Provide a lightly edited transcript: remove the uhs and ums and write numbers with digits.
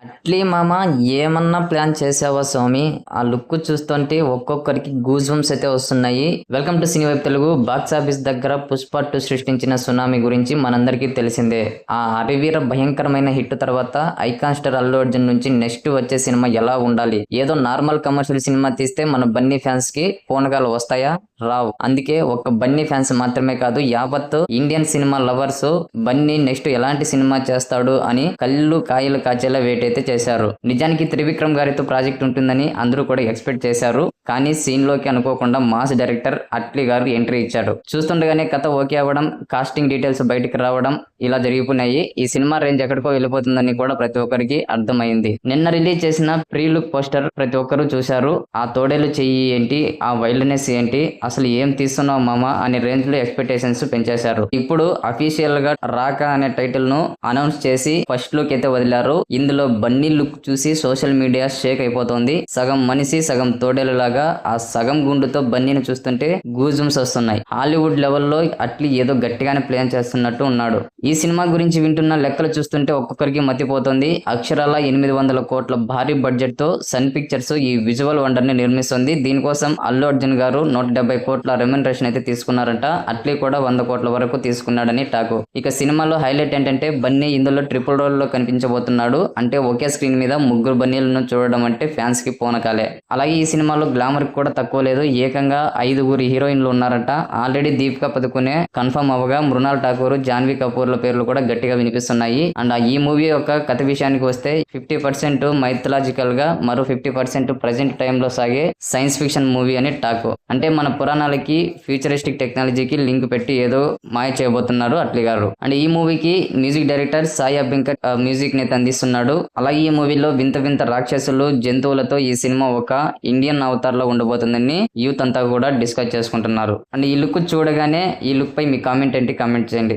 అట్లీ మామ ఏమన్నా ప్లాన్ చేసావా స్వామి? ఆ లుక్ చూస్తుంటే ఒక్కొక్కరికి గూస్ బంప్స్ అయితే వస్తున్నాయి. Welcome to cine vibe Telugu. Box office దగ్గర పుష్ప 2 సృష్టించిన సునామీ గురించి మనందరికీ తెలిసిందే. ఆ అరివీర భయంకరమైన హిట్ తర్వాత ఐకాన్ స్టార్ అల్లు అర్జున్ నుంచి నెక్స్ట్ వచ్చే సినిమా ఎలా ఉండాలి? ఏదో నార్మల్ కమర్షియల్ సినిమా తీస్తే మన బన్నీ ఫ్యాన్స్ కి పూనకాలు వస్తాయా? రావు. అందుకే ఒక్క బన్నీ ఫ్యాన్స్ మాత్రమే కాదు, యావత్ Indian cinema lovers Bunny next ఎలాంటి సినిమా చేస్తాడు అని కళ్ళు కాయలు కాచేలా వెయిట్ అయితే చేశారు. నిజానికి త్రివిక్రమ్ గారితో ప్రాజెక్ట్ ఉంటుందని అందరూ కూడా ఎక్స్పెక్ట్ చేశారు. కానీ సీన్ లోకి అనుకోకుండా మాస్ డైరెక్టర్ అట్లీ గారు ఎంట్రీ ఇచ్చాడు. చూస్తుండగానే కథ ఓకే అవ్వడం, కాస్టింగ్ డీటెయిల్స్ బయటికి రావడం ఇలా జరిగిపోయినాయి. ఈ సినిమా రేంజ్ ఎక్కడికో వెళ్ళిపోతుందని కూడా ప్రతి ఒక్కరికి అర్థమైంది. నిన్న రిలీజ్ చేసిన ప్రీ లుక్ పోస్టర్ ప్రతి ఒక్కరూ చూశారు. ఆ తోడేలు చెయ్యి ఏంటి, ఆ వైల్డ్నెస్ ఏంటి, అసలు ఏం తీస్తున్నావు మామ అనే రేంజ్ లో ఎక్స్పెక్టేషన్స్ పెంచేశారు. ఇప్పుడు అఫీషియల్ గా రాక అనే టైటిల్ ను అనౌన్స్ చేసి ఫస్ట్ లుక్ అయితే వదిలారు. ఇందులో బన్నీ లుక్ చూసి సోషల్ మీడియా షేక్ అయిపోతుంది. సగం మనిషి సగం తోడేలు లాగా ఆ సగం గుండుతో బన్నీని చూస్తుంటే గూజుమ్స్ వస్తున్నాయి. హాలీవుడ్ లెవెల్లో అట్లీ ఏదో గట్టిగానే ప్లాన్ చేస్తున్నట్టు ఉన్నాడు. ఈ సినిమా గురించి వింటున్న లెక్కలు చూస్తుంటే ఒక్కొక్కరికి మతిపోతుంది. అక్షరాల 800 కోట్ల భారీ బడ్జెట్ తో సన్ పిక్చర్స్ ఈ విజువల్ వండర్ ని నిర్మిస్తుంది. దీనికోసం అల్లు అర్జున్ గారు 170 కోట్ల రెమ్యునరేషన్ అయితే తీసుకున్నారంట. అట్లీ కూడా 100 కోట్ల వరకు తీసుకున్నాడని టాకు. ఇక సినిమాలో హైలైట్ ఏంటంటే బన్నీ ఇందులో ట్రిపుల్ రోల్ లో కనిపించబోతున్నాడు. అంటే ఒకే స్క్రీన్ మీద ముగ్గురు బన్నీలను చూడడం అంటే ఫ్యాన్స్ కి పూనకాలే. అలాగే ఈ సినిమాలో గ్లామర్ కూడా తక్కువ లేదు. ఏకంగా 5 హీరోయిన్లు ఉన్నారట. ఆల్రెడీ దీపికా పదుకునే కన్ఫర్మ్ అవ్వగా మృణాల్ ఠాకూర్, జాన్వీ కపూర్ల పేర్లు కూడా గట్టిగా వినిపిస్తున్నాయి. అండ్ ఈ మూవీ యొక్క కథ విషయానికి వస్తే 50% మైథలాజికల్ గా, మరో 50% ప్రజెంట్ టైమ్ లో సాగే సైన్స్ ఫిక్షన్ మూవీ అని టాక్. అంటే మన పురాణాలకి ఫ్యూచరిస్టిక్ టెక్నాలజీకి లింక్ పెట్టి ఏదో మాయ చేయబోతున్నారు అట్లీ గారు. అండ్ ఈ మూవీకి music director Sai Abhyankar music ని అందిస్తున్నాడు. అలాగే ఈ మూవీలో వింత వింత రాక్షసులు, జంతువులతో ఈ సినిమా ఒక ఇండియన్ అవతార్ లో ఉండబోతుందని యూత్ అంతా కూడా డిస్కస్ చేసుకుంటున్నారు. అండ్ ఈ లుక్ చూడగానే ఈ లుక్ పై మీ కామెంట్ ఏంటి, కామెంట్ చేయండి.